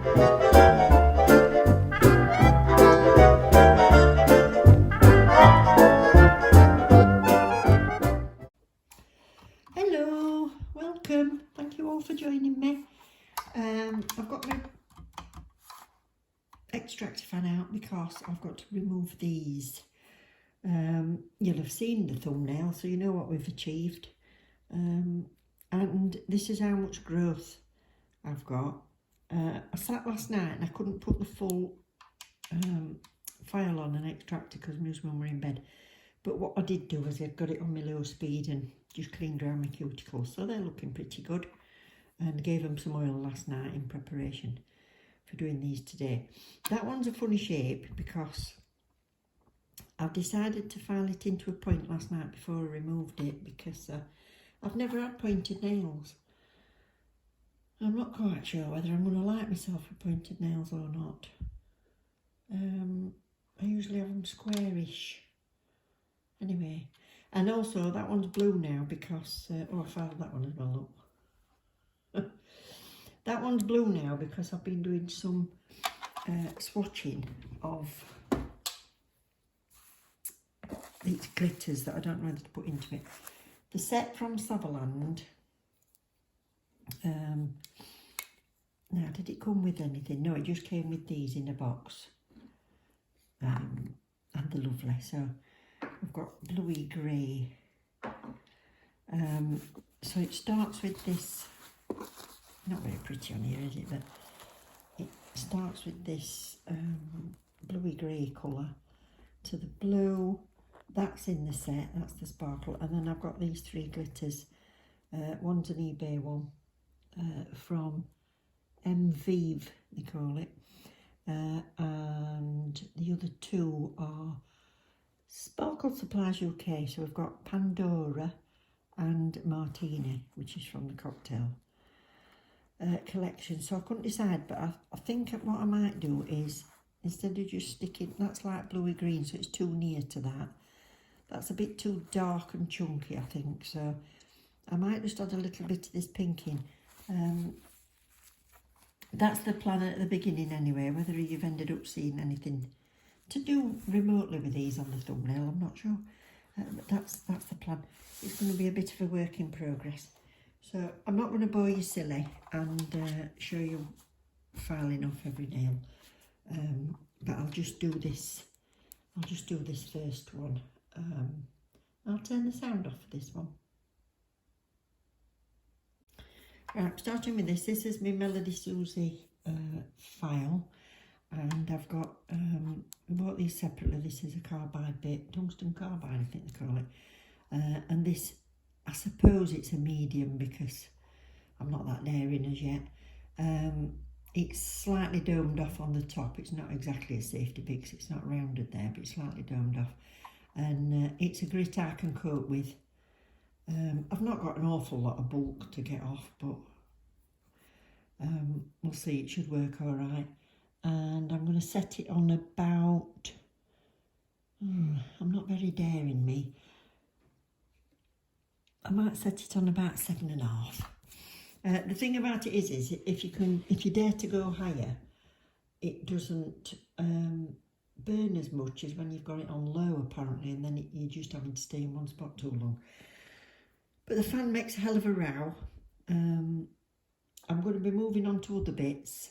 Hello, welcome. Thank you all for joining me. I've got my extractor fan out because I've got to remove these. You'll have seen the thumbnail, so you know what we've achieved. And this is how much growth I've got. I sat last night and I couldn't put the full file on an extractor because my husband were in bed. But what I did do is I got it on my low speed and just cleaned around my cuticles, so they're looking pretty good. And gave them some oil last night in preparation for doing these today. That one's a funny shape because I've decided to file it into a point last night before I removed it because I've never had pointed nails. I'm not quite sure whether I'm going to like myself with pointed nails or not. I usually have them squarish. Anyway, and also that one's blue now because, I filed that one as well, look. That one's blue now because I've been doing some swatching of these glitters that I don't know whether to put into it. The set from Sutherland, now did it come with anything? No, it just came with these in a box. And they're lovely, so I've got bluey grey. So it starts with this, not very pretty on here, is it? But it starts with this bluey grey colour to the blue. That's in the set, that's the sparkle. And then I've got these three glitters. One's an eBay one from Mviv, they call it. And the other two are Sparkle Supplies UK. So we've got Pandora and Martini, which is from the cocktail collection. So I couldn't decide, but I think what I might do is, instead of just sticking, that's like bluey green, so it's too near to that. That's a bit too dark and chunky, I think. So I might just add a little bit of this pink in. That's the plan at the beginning anyway. Whether you've ended up seeing anything to do remotely with these on the thumbnail, I'm not sure. But that's the plan. It's going to be a bit of a work in progress. So I'm not going to bore you silly and show you filing off every nail. But I'll just do this. I'll just do this first one. I'll turn the sound off for this one. Right, starting with this. This is my Melody Susie file, and I've got I bought these separately. This is a carbide bit, tungsten carbide, I think they call it. And this, I suppose it's a medium because I'm not that daring as yet. It's slightly domed off on the top. It's not exactly a safety pick, 'cause it's not rounded there, but it's slightly domed off. And it's a grit I can cope with. I've not got an awful lot of bulk to get off, but we'll see, it should work all right. And I'm going to set it on about, I'm not very daring me. I might set it on about 7.5. The thing about it is if you dare to go higher, it doesn't burn as much as when you've got it on low apparently, and then you're just having to stay in one spot too long. But the fan makes a hell of a row. I'm going to be moving on to other bits,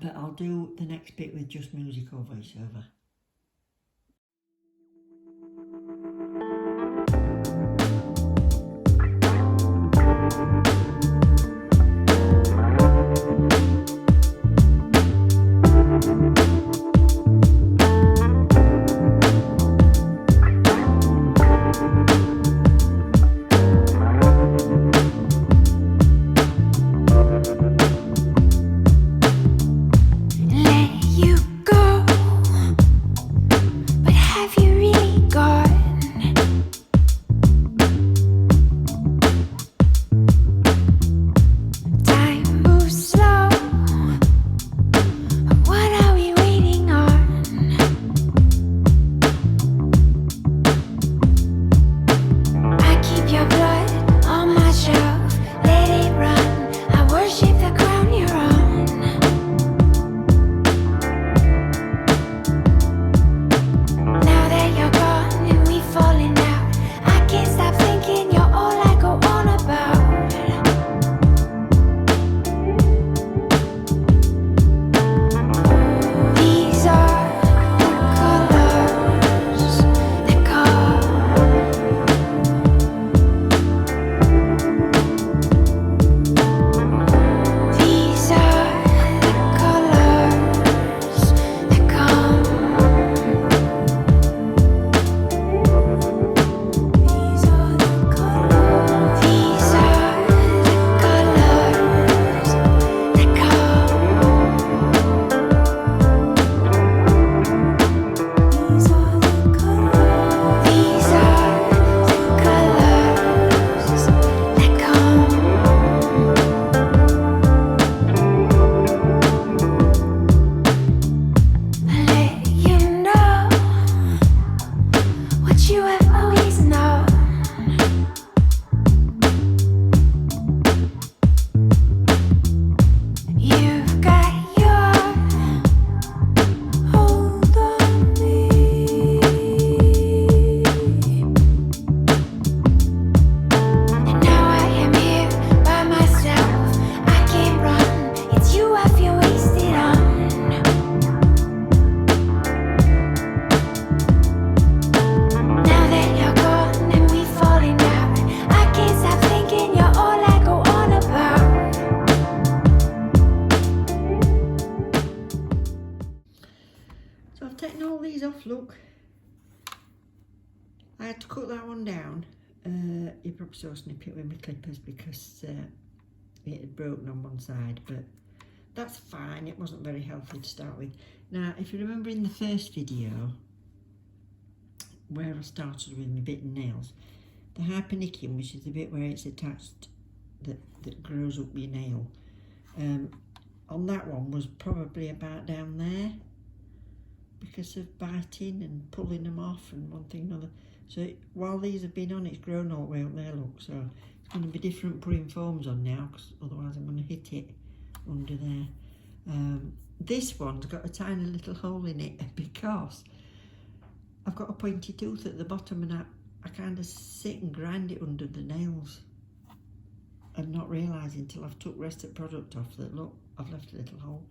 but I'll do the next bit with just music or voiceover. look. I had to cut that one down. You probably saw snip it with my clippers because it had broken on one side, but that's fine. It wasn't very healthy to start with. Now, if you remember in the first video where I started with my bitten nails, the hypernicum, which is the bit where it's attached that grows up your nail, on that one was probably about down there because of biting and pulling them off and one thing and another. So while these have been on, it's grown all the way up there, look. So it's going to be different putting foams on now, because otherwise I'm going to hit it under there. This one's got a tiny little hole in it because I've got a pointy tooth at the bottom, and I kind of sit and grind it under the nails and not realising until I've took rest of the product off that, look, I've left a little hole.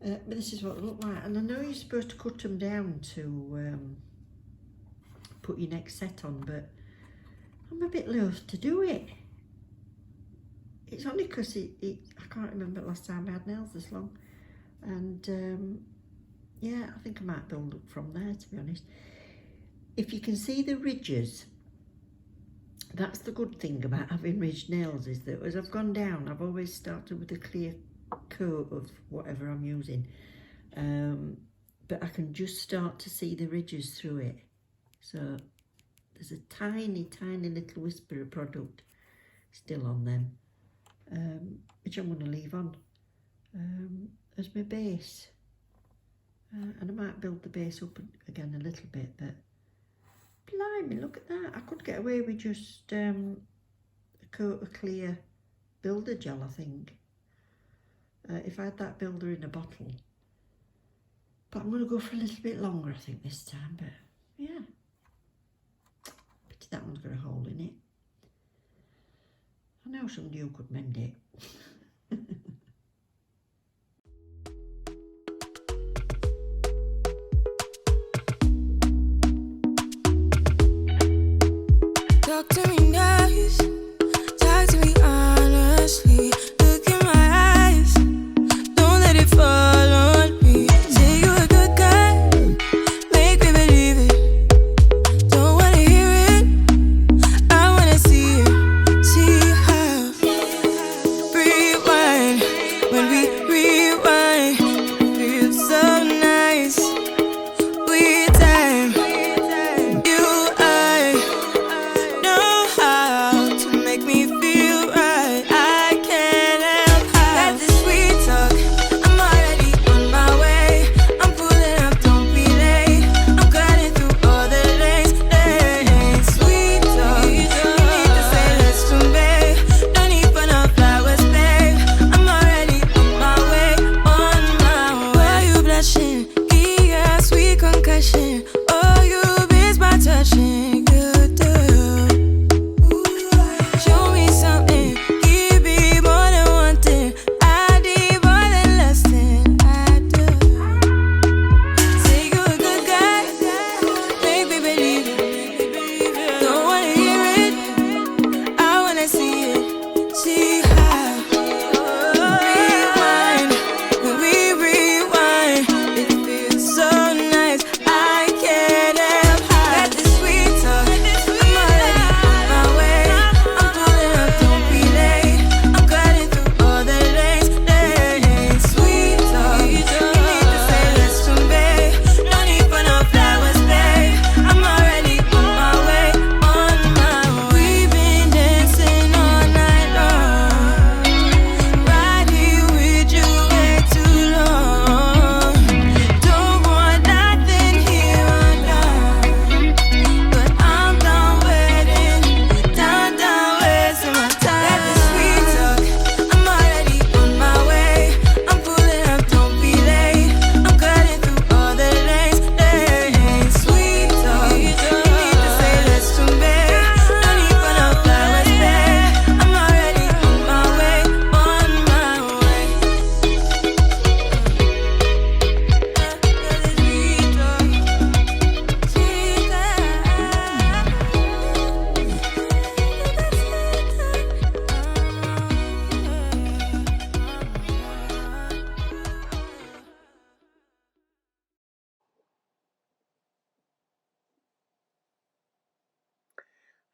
But this is what they look like, and I know you're supposed to cut them down to put your next set on, but I'm a bit loath to do it. It's only because I can't remember the last time I had nails this long, and yeah, I think I might build up from there, to be honest. If you can see the ridges, that's the good thing about having ridged nails, is that as I've gone down, I've always started with a clear coat of whatever I'm using, but I can just start to see the ridges through it. So there's a tiny, tiny little whisper of product still on them, which I'm going to leave on as my base. And I might build the base up again a little bit, but blimey, look at that. I could get away with just a coat of clear builder gel, I think, if I had that builder in a bottle. But I'm going to go for a little bit longer, I think, this time. But yeah, pity that one's got a hole in it. I know somebody who could mend it. Talk to me nice, talk to me honestly. Look in my eyes, don't let it fall on me. Say you a good guy, make me believe it. Don't wanna hear it, I wanna see it. See how breathe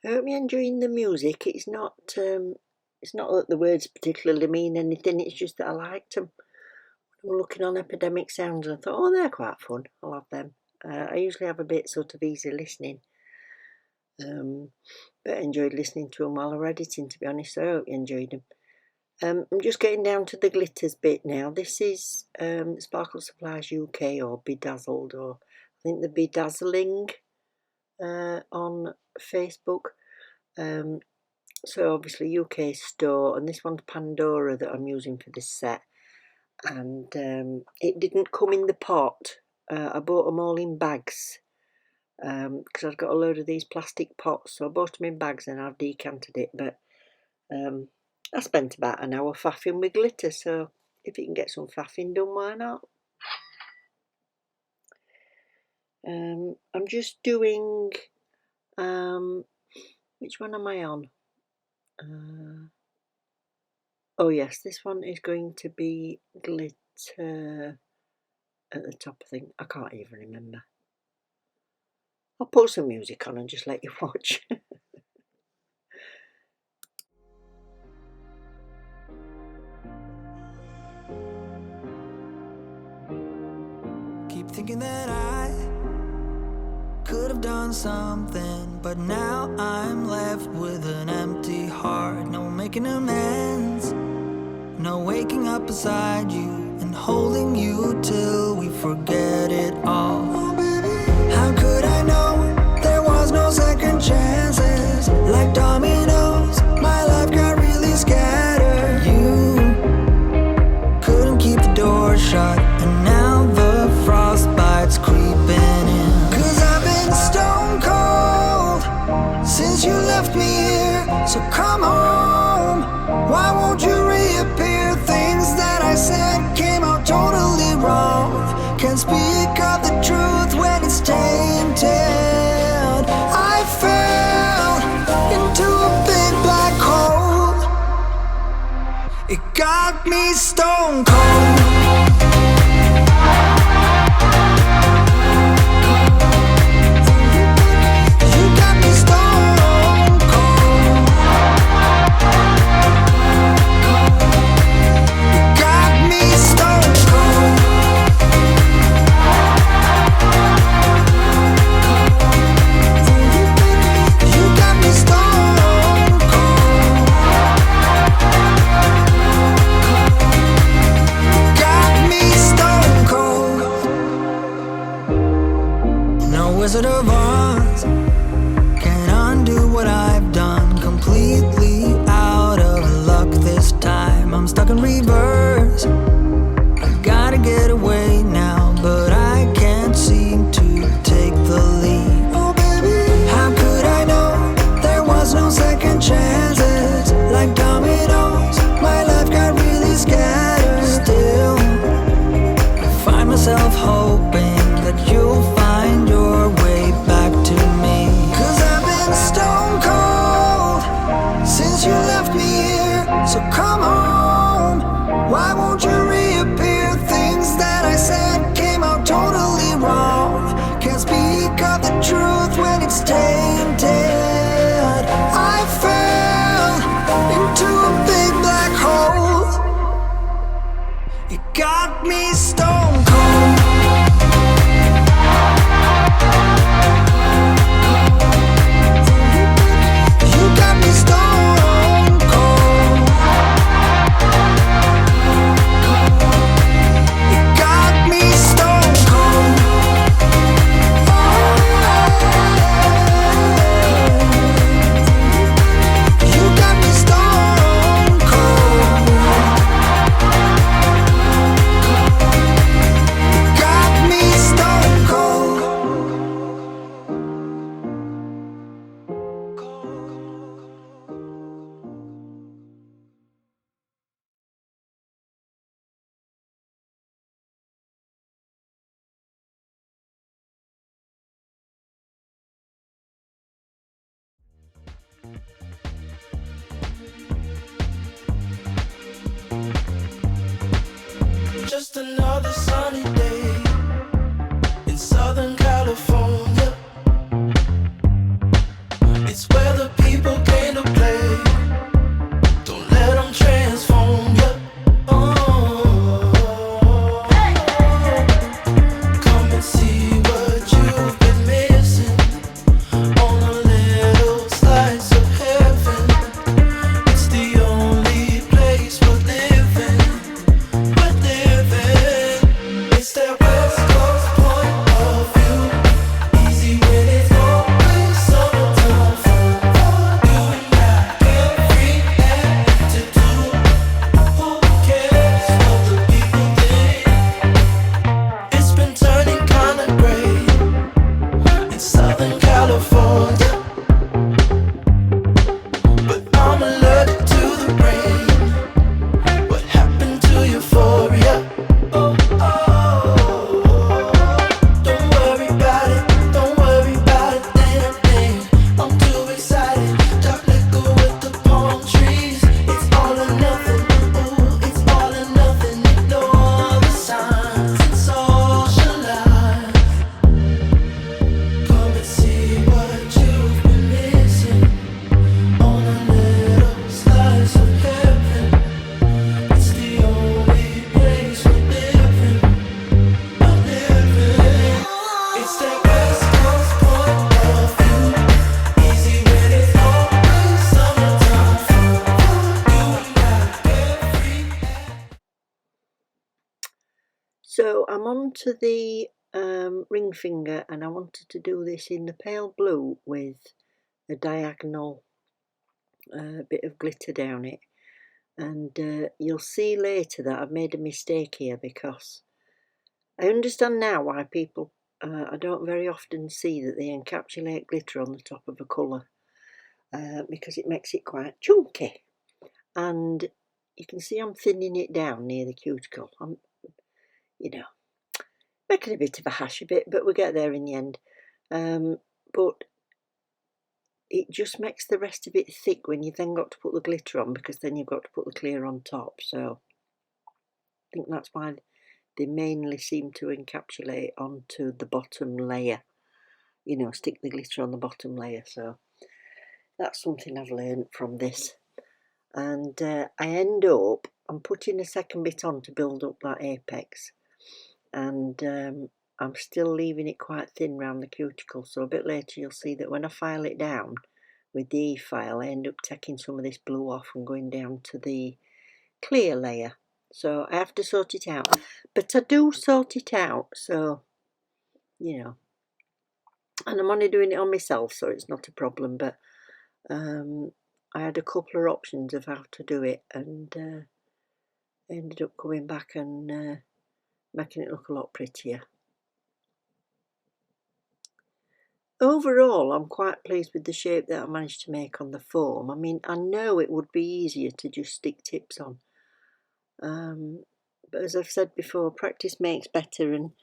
I hope you're enjoying the music. It's not that the words particularly mean anything, it's just that I liked them. I'm looking on Epidemic Sounds and I thought, oh, they're quite fun, I'll have them. I usually have a bit sort of easy listening, but I enjoyed listening to them while I was editing, to be honest, so I hope you enjoyed them. I'm just getting down to the glitters bit now. This is Sparkle Supplies UK, or Bedazzled, or I think the Bedazzling on Facebook. So obviously UK store, and this one's Pandora that I'm using for this set, and it didn't come in the pot. I bought them all in bags because I've got a load of these plastic pots, so I bought them in bags and I've decanted it, but I spent about an hour faffing with glitter, so if you can get some faffing done, why not? I'm just doing, which one am I on? Oh yes, this one is going to be glitter at the top, I think. I can't even remember. I'll put some music on and just let you watch. Keep thinking that I could have done something, but now I'm left with an empty heart. No making amends, no waking up beside you and holding you till we forget it all. Oh, baby, how could I know there was no second chances? Like dominoes, my life got really scattered. You couldn't keep the door shut, and now the frostbite's creeping in. 'Cause I've been stone cold since you left me here, so come home. Why won't you reappear? Things that I said came out totally wrong. Can't speak of the truth when it's tainted. I fell into a big black hole. It got me stone cold. Wizard of Oz can't undo what I've done. Completely out of luck this time. I'm stuck in reverse. I gotta get away now, but I can't seem to take the lead. Oh baby, how could I know there was no second chances? Like dominoes, my life got really scattered. Still, I find myself hoping that you'll find your way back to me. 'Cause I've been stone cold since you left me here, so come home. Why won't you reappear? Things that I said came out totally wrong. Can't speak of the truth when it's tainted. I fell into a big black hole. It got me stone cold. You got me stone cold. So I'm on to the ring finger, and I wanted to do this in the pale blue with a diagonal bit of glitter down it. And you'll see later that I've made a mistake here, because I understand now why people, I don't very often see that they encapsulate glitter on the top of a colour, because it makes it quite chunky. And you can see I'm thinning it down near the cuticle. I'm, making a bit of a hash of it, but we'll get there in the end. But it just makes the rest of it thick when you've then got to put the glitter on, because then you've got to put the clear on top. So I think that's why they mainly seem to encapsulate onto the bottom layer, stick the glitter on the bottom layer. So that's something I've learned from this. And I'm putting a second bit on to build up that apex, and I'm still leaving it quite thin around the cuticle. So a bit later you'll see that when I file it down with the E-file, I end up taking some of this blue off and going down to the clear layer. So I have to sort it out, but I do sort it out, so and I'm only doing it on myself, so it's not a problem. But I had a couple of options of how to do it, and ended up coming back and making it look a lot prettier. Overall, I'm quite pleased with the shape that I managed to make on the foam. I mean, I know it would be easier to just stick tips on. But as I've said before, practice makes better, and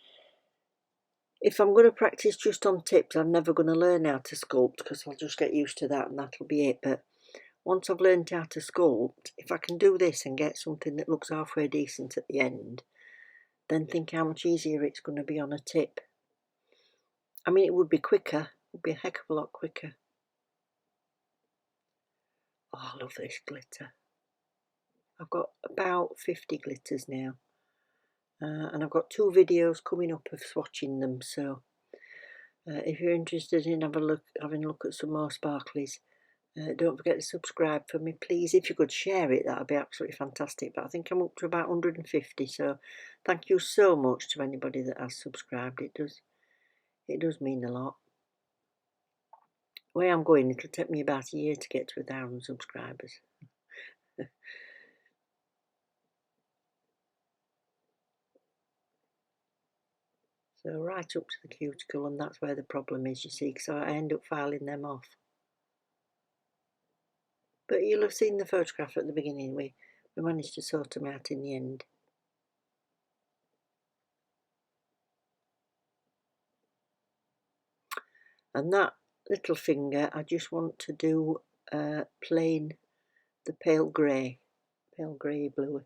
if I'm going to practice just on tips, I'm never going to learn how to sculpt, because I'll just get used to that and that'll be it. But once I've learned how to sculpt, if I can do this and get something that looks halfway decent at the end, then think how much easier it's going to be on a tip. I mean, it would be quicker. It would be a heck of a lot quicker. Oh, I love this glitter. I've got about 50 glitters now, and I've got 2 videos coming up of swatching them. So if you're interested in having a look at some more sparklies, don't forget to subscribe for me, please. If you could share it, that would be absolutely fantastic. But I think I'm up to about 150, so thank you so much to anybody that has subscribed. It does mean a lot. The way I'm going, it'll take me about a year to get to 1,000 subscribers. So right up to the cuticle, and that's where the problem is, you see, so I end up filing them off. But you'll have seen the photograph at the beginning. We managed to sort them out in the end. And that little finger, I just want to do plain, the pale grey blue.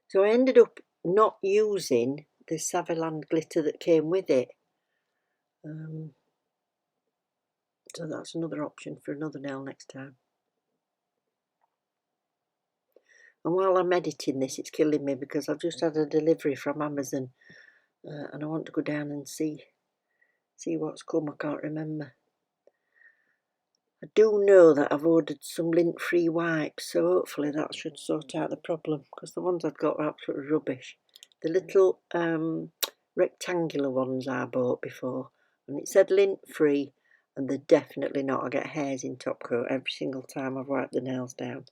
So I ended up not using the Savillon glitter that came with it. So that's another option for another nail next time. And while I'm editing this, it's killing me, because I've just had a delivery from Amazon, and I want to go down and see what's come. I can't remember. I do know that I've ordered some lint-free wipes, so hopefully that should sort out the problem, because the ones I've got are absolutely rubbish. The little rectangular ones I bought before, and it said lint-free, and they're definitely not. I get hairs in top coat every single time I've wiped the nails down.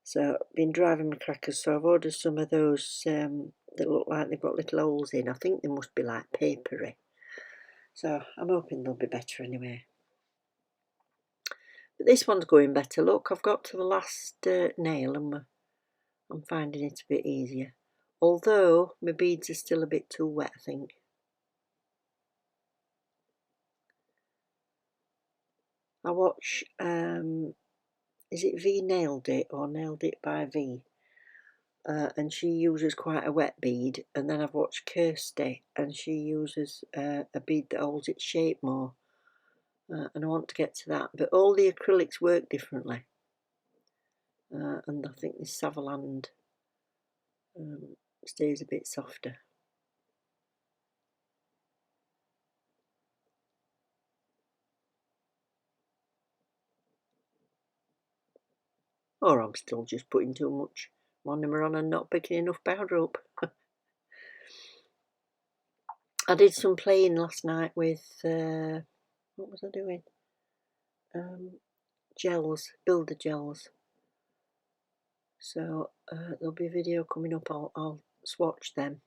So I've been driving my crackers, so I've ordered some of those that look like they've got little holes in. I think they must be like papery. So I'm hoping they'll be better anyway. But this one's going better. Look, I've got to the last nail, and I'm finding it a bit easier. Although my beads are still a bit too wet, I think. I watch, is it V Nailed It or Nailed It by V? And she uses quite a wet bead. And then I've watched Kirsty, and she uses a bead that holds its shape more. And I want to get to that. But all the acrylics work differently. And I think this Savillon stays a bit softer. Or I'm still just putting too much monomer on and not picking enough powder up. I did some playing last night with, what was I doing? Gels, builder gels. So there'll be a video coming up, I'll swatch them.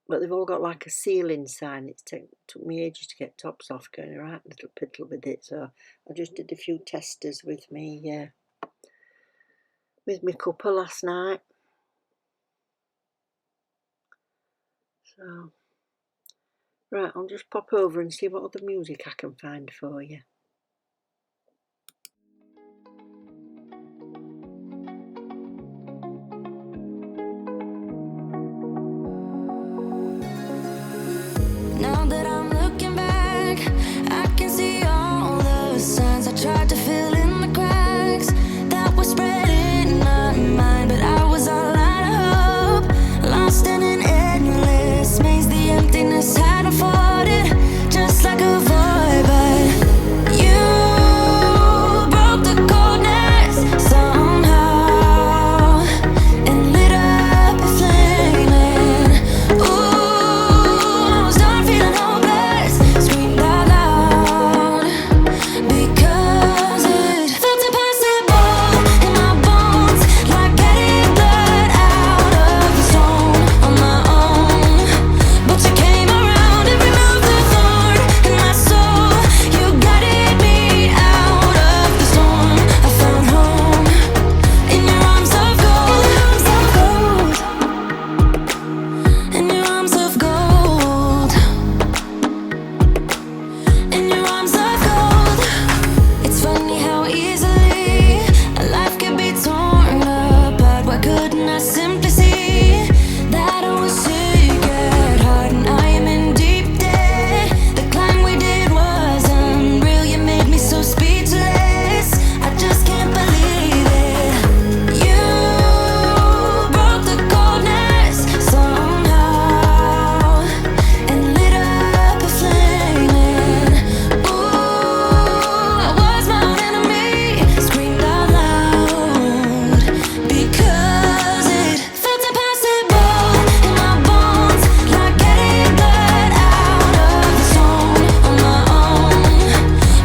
But they've all got like a sealing sign. It took me ages to get tops off, going right little piddle with it. So I just did a few testers with me couple last night. So right, I'll just pop over and see what other music I can find for you. Now that I'm looking back, I can see all the signs I tried to fill in the cracks that were spread in my mind, but I was all out of hope, lost in an endless maze. The emptiness had unfolded just like a void, but you broke the coldness somehow and lit up a flame. And ooh, I was done feeling hopeless, screamed out loud because it felt impossible in my bones, like getting blood out of the stone on my own. But you came around and removed the thorn in my soul. You guided me out of the storm. I found home in your arms of gold, in your arms of gold, in your arms of gold. It's funny how easily a life can be torn apart. Why couldn't I simply see that I was sick at heart and I am in deep debt? The climb we did was unreal. You made me so speechless. I just can't believe it. You broke the coldness somehow and lit up a flame. And ooh, I was my own enemy, screamed out loud because it felt impossible in my bones, like getting blood out of the stone on my own.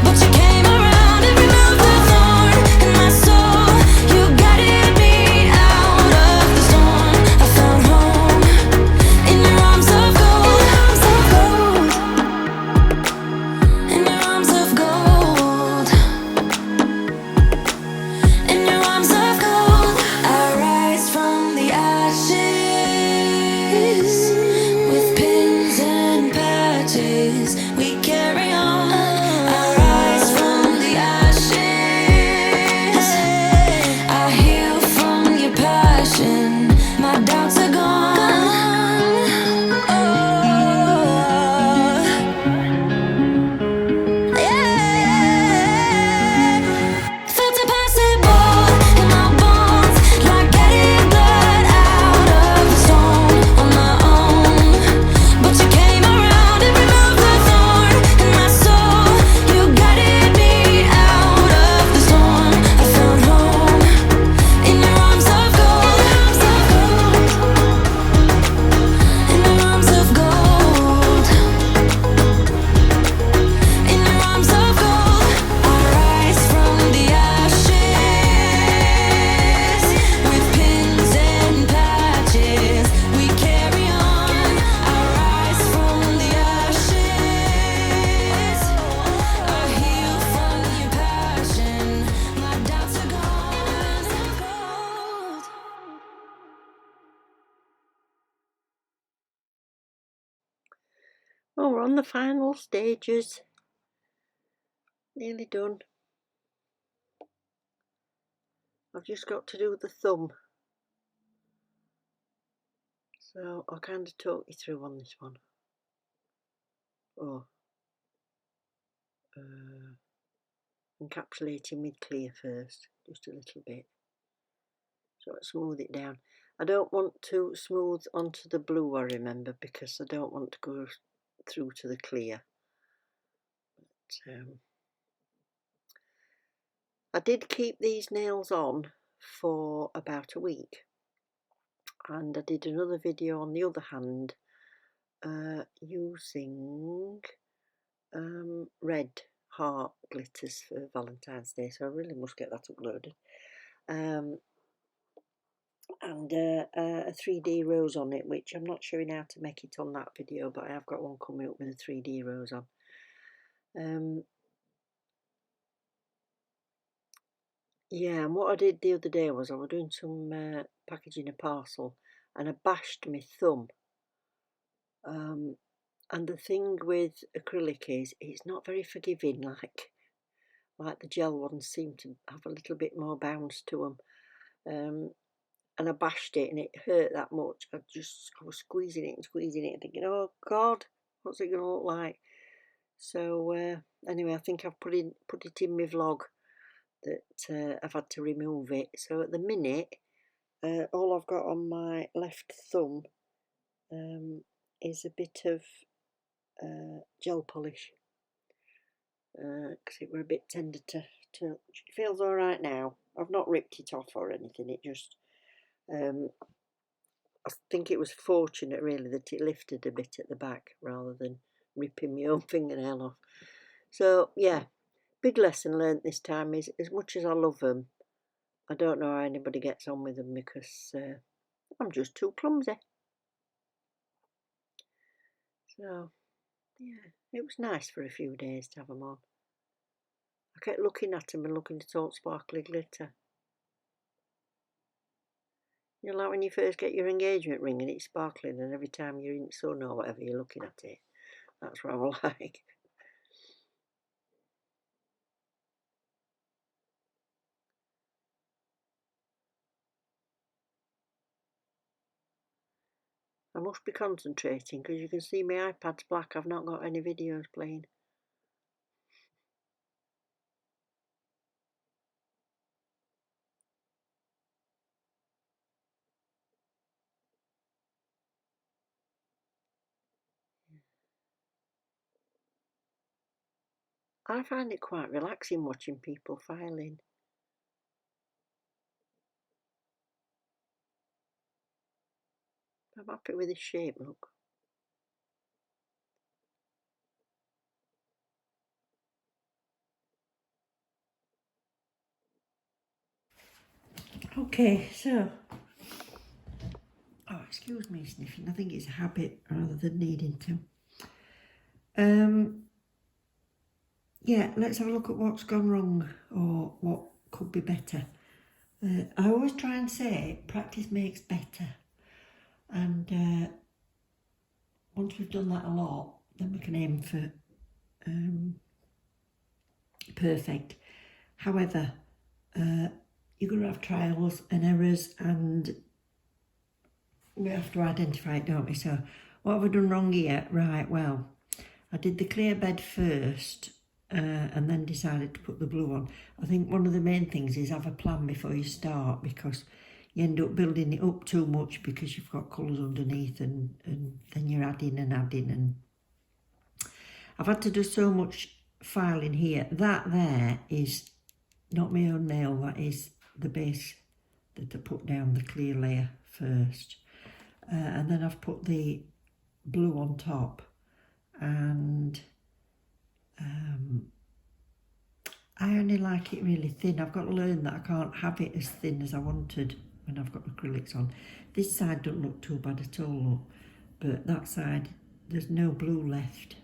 But you came around and removed the thorn in my soul. You guided me out of the storm. I found home in your arms of gold, in your arms of gold, in your arms of gold. I rise from the ashes with pins and patches. We carry on. I rise from the ashes. I heal from your passion. My doubts are gone. Felt impossible in my bones, like getting blood out of the stone on my own. But you came around and removed the thorn in my soul. You guided me out of the storm. I found home in your arms of gold, in your arms of gold, in your arms of gold. I rise from the ashes with pins and patches. We carry on. I rise from the ashes. I heal from your passion. My doubts are gone. Oh, we're on the final stages. Nearly done. I've just got to do the thumb. So I'll kind of talk you through on this one. Oh, encapsulating with clear first, just a little bit. So I smooth it down. I don't want to smooth onto the blue, I remember, because I don't want to go through to the clear. But, I did keep these nails on for about a week, and I did another video on the other hand using red heart glitters for Valentine's Day, so I really must get that uploaded. And a 3D rose on it, which I'm not showing how to make it on that video, but I have got one coming up with a 3D rose on. Yeah, and what I did the other day was I was doing some packaging a parcel, and I bashed my thumb. And the thing with acrylic is it's not very forgiving, like the gel ones seem to have a little bit more bounce to them. And I bashed it and it hurt that much. I was squeezing it and thinking, oh God, what's it going to look like? So anyway, I think I've put it in my vlog that I've had to remove it. So at the minute, all I've got on my left thumb is a bit of gel polish, because it were a bit tender to touch. It feels all right now. I've not ripped it off or anything. It just I think it was fortunate really that it lifted a bit at the back rather than ripping my own fingernail off. So yeah, big lesson learnt this time is, as much as I love them, I don't know how anybody gets on with them, because I'm just too clumsy. So yeah, it was nice for a few days to have them on. I kept looking at them and looking at all sparkly glitter. You know, like when you first get your engagement ring and it's sparkling, and every time you're in the sun or whatever, you're looking at it. That's what I'm like. I must be concentrating, because you can see my iPad's black. I've not got any videos playing. I find it quite relaxing watching people filing. I'm happy with this shape, look. Okay, so, oh, excuse me sniffing, I think it's a habit rather than needing to. Yeah, let's have a look at what's gone wrong or what could be better. I always try and say practice makes better, and once we've done that a lot, then we can aim for perfect. However, you're going to have trials and errors, and we have to identify it, don't we? So what have I done wrong here? Right, well, I did the clear bed first and then decided to put the blue on. I think one of the main things is have a plan before you start, because you end up building it up too much because you've got colours underneath, and then you're adding, and I've had to do so much filing here. That there is not my own nail, that is the base that I put down the clear layer first, and then I've put the blue on top, and I only like it really thin. I've got to learn that I can't have it as thin as I wanted when I've got acrylics on. This side doesn't look too bad at all, look, but that side there's no blue left.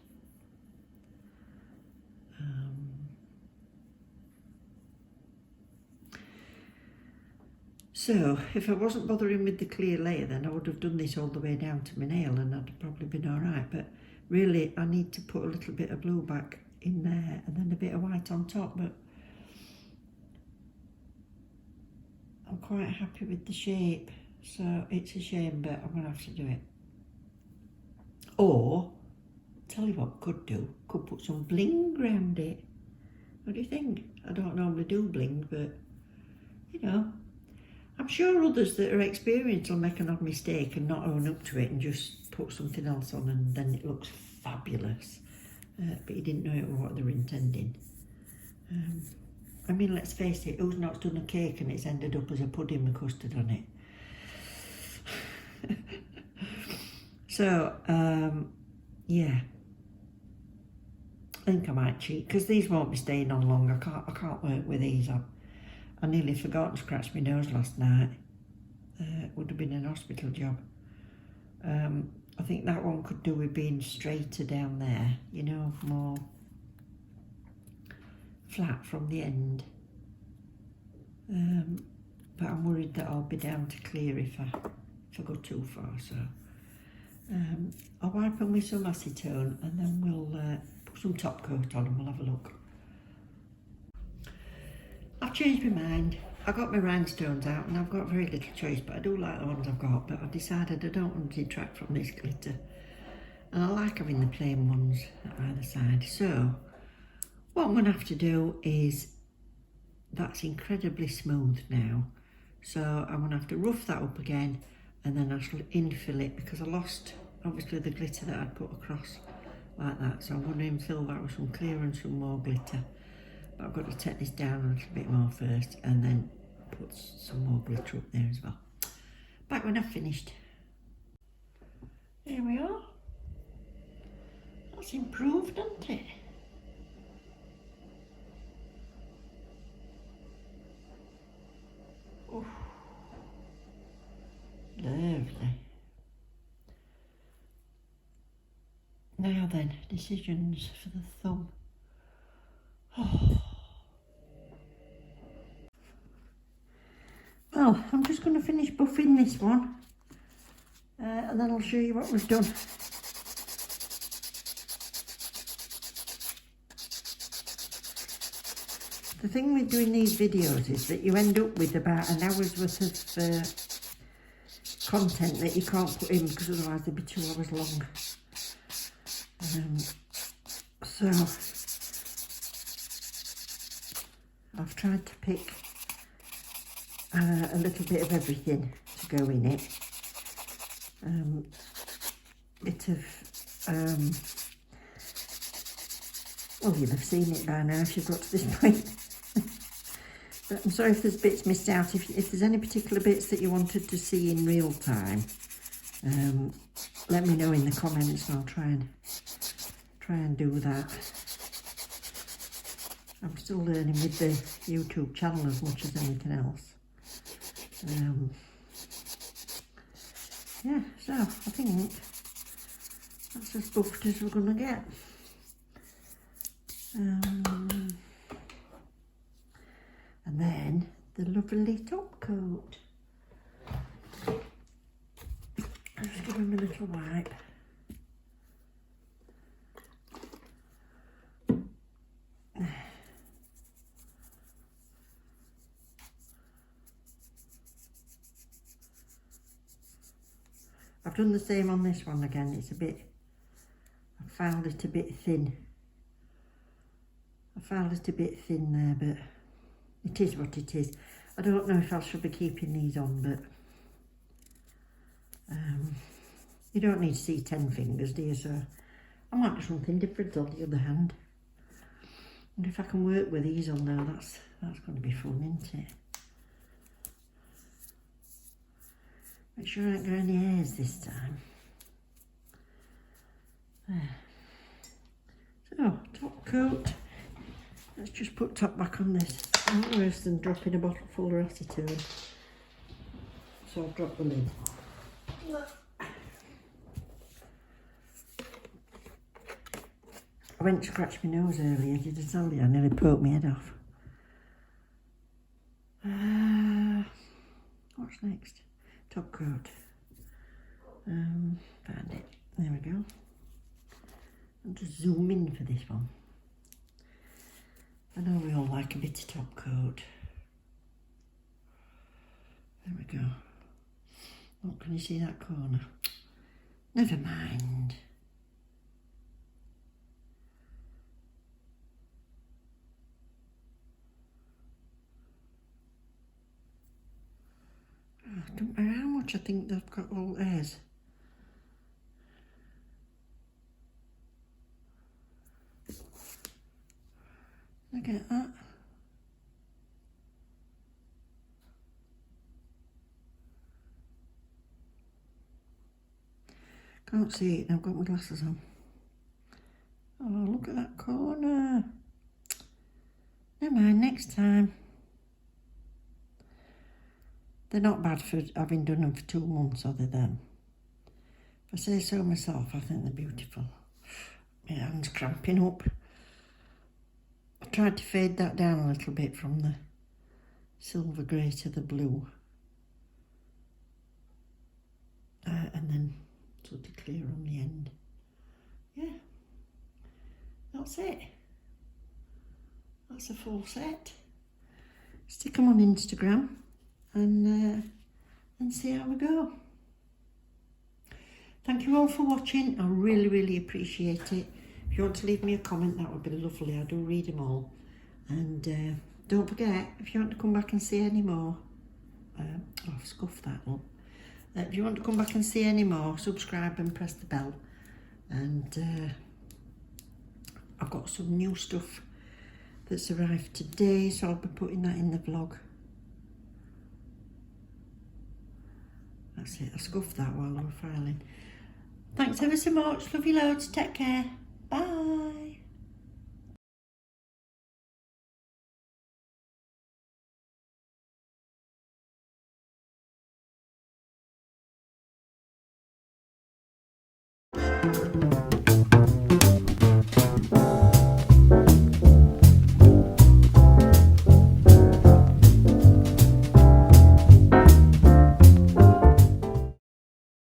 So if I wasn't bothering with the clear layer, then I would have done this all the way down to my nail and I'd probably been all right. But really I need to put a little bit of blue back in there and then a bit of white on top. But I'm quite happy with the shape, so it's a shame, but I'm going to have to do it. Or, tell you what could do, could put some bling around it. What do you think? I don't normally do bling, but you know, I'm sure others that are experienced will make an odd mistake and not own up to it and just put something else on and then it looks fabulous. But you didn't know it was what they were intending. I mean, let's face it, who's not done a cake and it's ended up as a pudding with custard on it? So, yeah. I think I might cheat, because these won't be staying on long. I can't work with these. I nearly forgot to scratch my nose last night. It would have been an hospital job. I think that one could do with being straighter down there, you know, more flat from the end. But I'm worried that I'll be down to clear if I go too far, so I'll wipe them with some acetone and then we'll put some top coat on and we'll have a look. I've changed my mind. I got my rhinestones out and I've got very little choice, but I do like the ones I've got, but I've decided I don't want to detract from this glitter. And I like having the plain ones at either side. So what I'm going to have to do is, that's incredibly smooth now. So I'm going to have to rough that up again and then I shall infill it, because I lost obviously the glitter that I'd put across like that. So I'm going to infill that with some clear and some more glitter. But I've got to take this down a little bit more first and then put some more glitter up there as well. Back when I've finished. There we are. That's improved, hasn't it? Oh, lovely. Now then, decisions for the thumb. Oh. Well, I'm just going to finish buffing this one and then I'll show you what we've done. The thing with doing these videos is that you end up with about an hour's worth of content that you can't put in, because otherwise they'd be 2 hours long. So I've tried to pick a little bit of everything to go in it. Bit of, well, you'll have seen it by now if you've got to this point. But I'm sorry if there's bits missed out. If there's any particular bits that you wanted to see in real time, let me know in the comments and I'll try and do that. I'm still learning with the YouTube channel as much as anything else. Yeah, so I think that's as buffed as we're going to get. And then the lovely top coat. Just give him a little wipe. I've done the same on this one again. It's a bit, I found it a bit thin. There, but it is what it is. I don't know if I should be keeping these on, but you don't need to see 10 fingers, do you? So I might do something different on the other hand. And if I can work with these on there, that's going to be fun, isn't it? Make sure I don't get any hairs this time. There. So, top coat. Let's just put top back on this. Not worse than dropping a bottle full of acetone. So I'll drop the lid. I went to scratch my nose earlier, did I tell you? I nearly poked my head off. What's next? Top coat. Found it. There we go. I'll just zoom in for this one. I know we all like a bit of top coat. There we go. Oh, can you see that corner? Never mind. Oh, don't matter how much I think they've got all hairs. Look at that. Can't see it, I've got my glasses on. Oh, look at that corner. Never mind, next time. They're not bad for having done them for 2 months, are they then? If I say so myself, I think they're beautiful. My hand's cramping up. I tried to fade that down a little bit from the silver grey to the blue. And then sort of clear on the end. Yeah, that's it. That's a full set. Stick them on Instagram and see how we go. Thank you all for watching. I really appreciate it. If you want to leave me a comment, that would be lovely. I do read them all. And don't forget, if you want to come back and see any more, I've scuffed that up. If you want to come back and see any more, subscribe and press the bell. And I've got some new stuff that's arrived today, so I'll be putting that in the vlog. That's it, I scuffed that while I was filing. Thanks ever so much, love you loads, take care, bye.